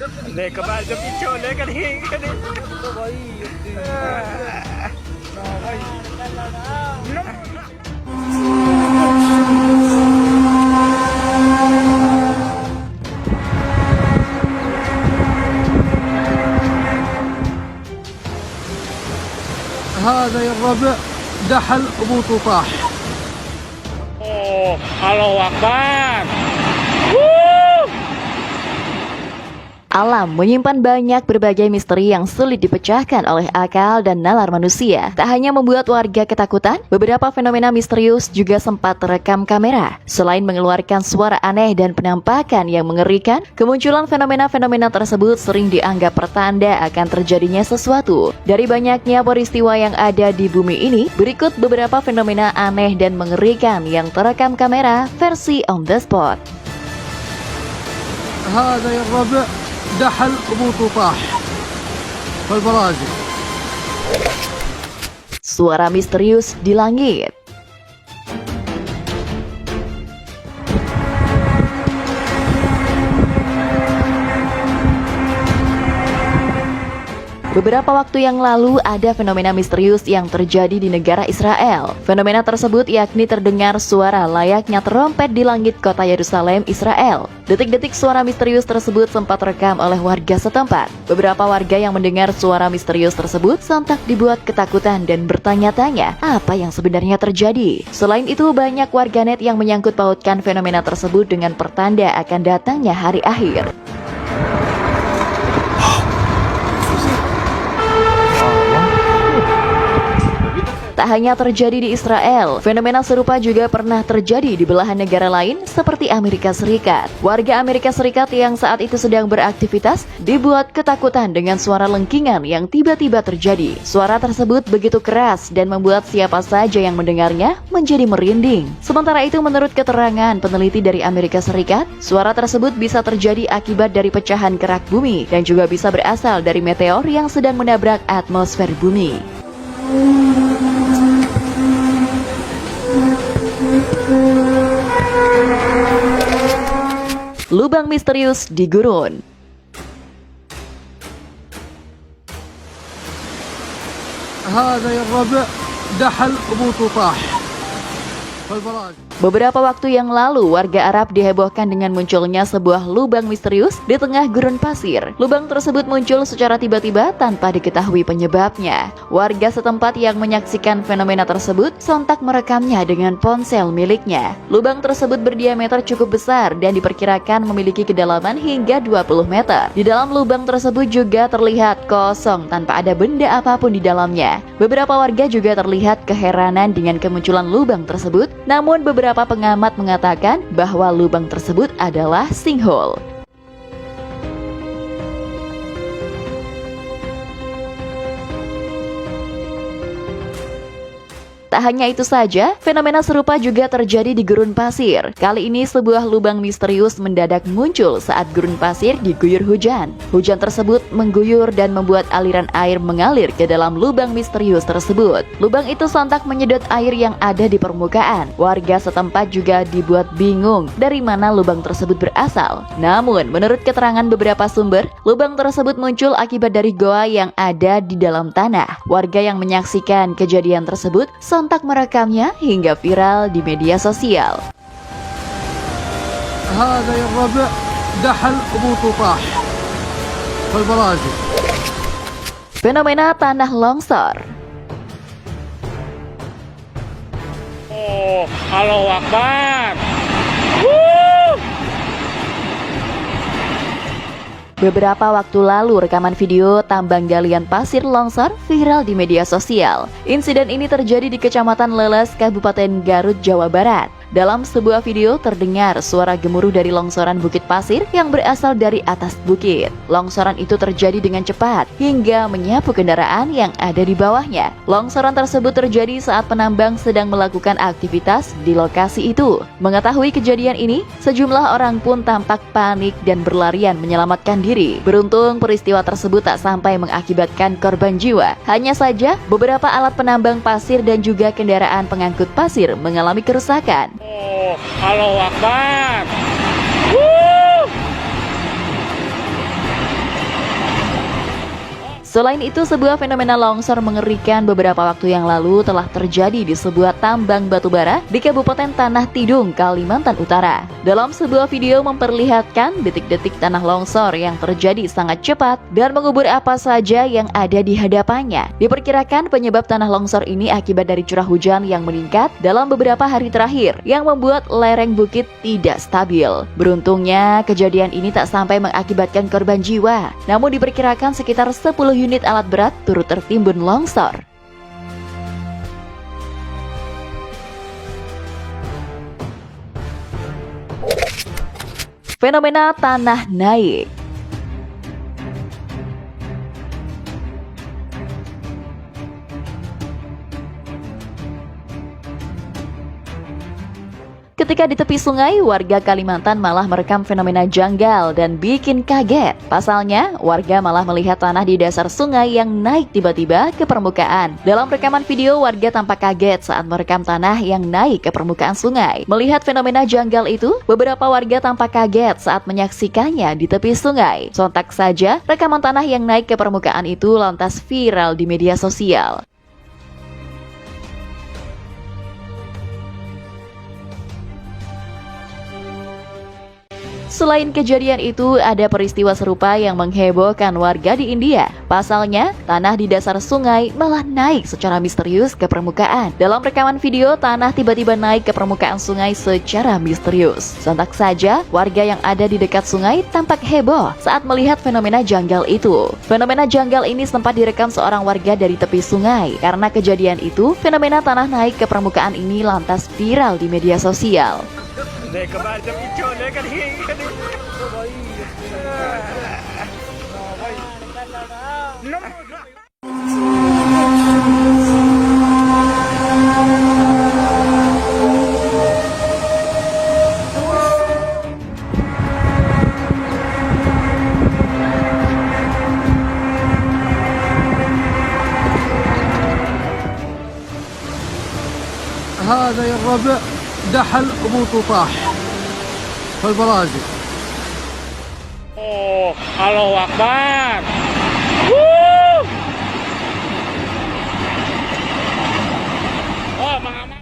देखो भाई जब पीछे होने का नहीं तो भाई ना भाई هذا يا الربع دحل ابو طاح. Oh, Allahu Akbar. Alam menyimpan banyak berbagai misteri yang sulit dipecahkan oleh akal dan nalar manusia. Tak hanya membuat warga ketakutan, beberapa fenomena misterius juga sempat terekam kamera. Selain mengeluarkan suara aneh dan penampakan yang mengerikan, kemunculan fenomena-fenomena tersebut sering dianggap pertanda akan terjadinya sesuatu. Dari banyaknya peristiwa yang ada di bumi ini, berikut beberapa fenomena aneh dan mengerikan yang terekam kamera versi on the spot. هذا يا الربع دحل ابو طاح في البرازيل. Suara misterius di langit. Beberapa waktu yang lalu ada fenomena misterius yang terjadi di negara Israel. Fenomena tersebut yakni terdengar suara layaknya terompet di langit kota Yerusalem, Israel. Detik-detik suara misterius tersebut sempat rekam oleh warga setempat. Beberapa warga yang mendengar suara misterius tersebut sontak dibuat ketakutan dan bertanya-tanya apa yang sebenarnya terjadi. Selain itu, banyak warganet yang menyangkut pautkan fenomena tersebut dengan pertanda akan datangnya hari akhir. Tak hanya terjadi di Israel, fenomena serupa juga pernah terjadi di belahan negara lain seperti Amerika Serikat. Warga Amerika Serikat yang saat itu sedang beraktivitas dibuat ketakutan dengan suara lengkingan yang tiba-tiba terjadi. Suara tersebut begitu keras dan membuat siapa saja yang mendengarnya menjadi merinding. Sementara itu, menurut keterangan peneliti dari Amerika Serikat, suara tersebut bisa terjadi akibat dari pecahan kerak bumi dan juga bisa berasal dari meteor yang sedang menabrak atmosfer bumi. Lubang misterius di gurun. هذا يا الربع دحل ابو طاح في البرازيل. Beberapa waktu yang lalu, warga Arab dihebohkan dengan munculnya sebuah lubang misterius di tengah gurun pasir. Lubang tersebut muncul secara tiba-tiba tanpa diketahui penyebabnya. Warga setempat yang menyaksikan fenomena tersebut sontak merekamnya dengan ponsel miliknya. Lubang tersebut berdiameter cukup besar dan diperkirakan memiliki kedalaman hingga 20 meter. Di dalam lubang tersebut juga terlihat kosong tanpa ada benda apapun di dalamnya. Beberapa warga juga terlihat keheranan dengan kemunculan lubang tersebut, namun beberapa pengamat mengatakan bahwa lubang tersebut adalah sinkhole. Tak hanya itu saja, fenomena serupa juga terjadi di gurun pasir. Kali ini sebuah lubang misterius mendadak muncul saat gurun pasir diguyur hujan. Hujan tersebut mengguyur dan membuat aliran air mengalir ke dalam lubang misterius tersebut. Lubang itu sontak menyedot air yang ada di permukaan. Warga setempat juga dibuat bingung dari mana lubang tersebut berasal. Namun, menurut keterangan beberapa sumber, lubang tersebut muncul akibat dari goa yang ada di dalam tanah. Warga yang menyaksikan kejadian tersebut sontak merekamnya hingga viral di media sosial. هذا يا الربع دحل ابو طاح في البرازيل. Fenomena tanah longsor. Oh, Allahu Akbar. Beberapa waktu lalu, rekaman video tambang galian pasir longsor viral di media sosial. Insiden ini terjadi di Kecamatan Leles, Kabupaten Garut, Jawa Barat. Dalam sebuah video terdengar suara gemuruh dari longsoran bukit pasir yang berasal dari atas bukit. Longsoran itu terjadi dengan cepat hingga menyapu kendaraan yang ada di bawahnya. Longsoran tersebut terjadi saat penambang sedang melakukan aktivitas di lokasi itu. Mengetahui kejadian ini, sejumlah orang pun tampak panik dan berlarian menyelamatkan diri. Beruntung peristiwa tersebut tak sampai mengakibatkan korban jiwa. Hanya saja beberapa alat penambang pasir dan juga kendaraan pengangkut pasir mengalami kerusakan. Oh, Allahu Akbar. Selain itu, sebuah fenomena longsor mengerikan beberapa waktu yang lalu telah terjadi di sebuah tambang batubara di Kabupaten Tanah Tidung, Kalimantan Utara. Dalam sebuah video memperlihatkan detik-detik tanah longsor yang terjadi sangat cepat dan mengubur apa saja yang ada di hadapannya. Diperkirakan penyebab tanah longsor ini akibat dari curah hujan yang meningkat dalam beberapa hari terakhir yang membuat lereng bukit tidak stabil. Beruntungnya, kejadian ini tak sampai mengakibatkan korban jiwa, namun diperkirakan sekitar 10 unit alat berat turut tertimbun longsor. Fenomena tanah naik. Ketika di tepi sungai, warga Kalimantan malah merekam fenomena janggal dan bikin kaget. Pasalnya, warga malah melihat tanah di dasar sungai yang naik tiba-tiba ke permukaan. Dalam rekaman video, warga tampak kaget saat merekam tanah yang naik ke permukaan sungai. Melihat fenomena janggal itu, beberapa warga tampak kaget saat menyaksikannya di tepi sungai. Sontak saja, rekaman tanah yang naik ke permukaan itu lantas viral di media sosial. Selain kejadian itu, ada peristiwa serupa yang menghebohkan warga di India. Pasalnya, tanah di dasar sungai malah naik secara misterius ke permukaan. Dalam rekaman video, tanah tiba-tiba naik ke permukaan sungai secara misterius. Sontak saja, warga yang ada di dekat sungai tampak heboh saat melihat fenomena janggal itu. Fenomena janggal ini sempat direkam seorang warga dari tepi sungai. Karena kejadian itu, fenomena tanah naik ke permukaan ini lantas viral di media sosial. هذا يا الربع دحل أبو طفاح في البرازيل. Oh, Allahu Akbar. Woo! Oh, Mama.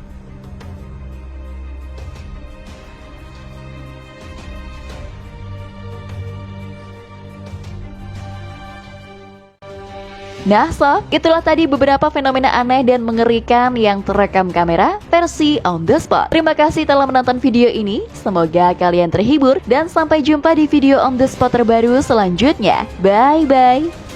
Nah sob, itulah tadi beberapa fenomena aneh dan mengerikan yang terekam kamera versi On The Spot. Terima kasih telah menonton video ini, semoga kalian terhibur dan sampai jumpa di video On The Spot terbaru selanjutnya. Bye-bye.